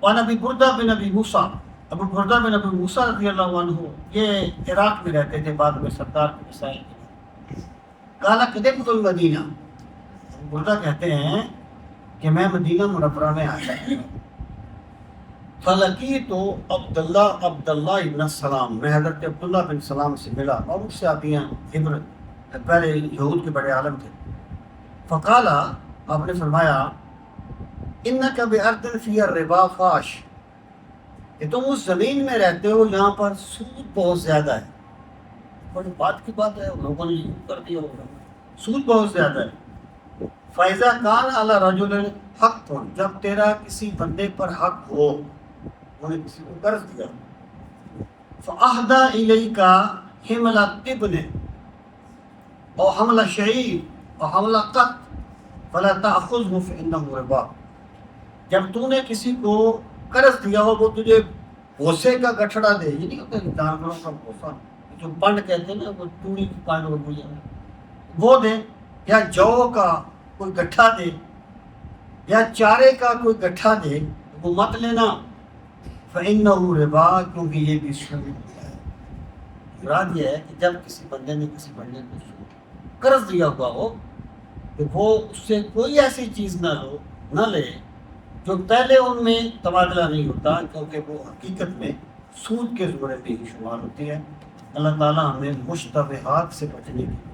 وعن ابی بردہ بن ابی موسیٰ، ابو بردہ بن ابی موسیٰ رضی اللہ عنہ یہ عراق میں رہتے تھے، بعد میں سردار کے مسائل کے، قال قدمت المدینہ، ابو بردہ کہتے ہیں کہ میں مدینہ منورہ میں آیا، فلقیت عبداللہ ابن سلام، میں حضرت عبداللہ بن سلام سے ملا، اور اس سے آپ ابن پہلے یہود کے بڑے عالم تھے، فقال، آپ نے فرمایا، انک بارض فیہا الربا فاش، کہ تم اس زمین میں رہتے ہو یہاں پر سود بہت زیادہ ہے، بڑی بات کی بات ہے، لوگوں نے یوں کر دیا ہوگا، سود بہت زیادہ ہے، فَإِذَا كَانَ عَلَى رَجُلٍ حَقٌّ، جب تیرا کسی بندے پر حق ہو، انہیں کسی کو قرض دیا، فَأَهْدَى إِلَيْكَ حِمْلَ الطِّبْنِ أَوْ حَمْلَ شَعِيرٍ أَوْ حَمْلَ قَطٍ فَلَا تَأْخُذْهُ فَإِنَّهُ رِبَا، جب تو نے کسی کو قرض دیا ہو، وہ تجھے بھوسے کا گٹھڑا دے، یہ نہیں ہوتا جانوروں کا بھوسا جو پنڈ کہتے ہیں نا، وہ چوڑی کی پنڈ ہو گئی ہے، وہ دے، یا جو کا کوئی گٹھا دے، یا چارے کا کوئی گٹھا دے، وہ مت لینا، فَإِنَّهُ رِبَا، کیونکہ یہ بھی سود ہے۔ مراد یہ ہے کہ جب کسی بندے نے کسی بندے کو قرض دیا ہوا ہو کہ وہ اس سے کوئی ایسی چیز نہ لے جو پہلے ان میں تبادلہ نہیں ہوتا، کیونکہ وہ حقیقت میں سود کے زمرے میں ہی شمار ہوتی ہے۔ اللہ تعالیٰ ہمیں مشتبہات سے بچنے کی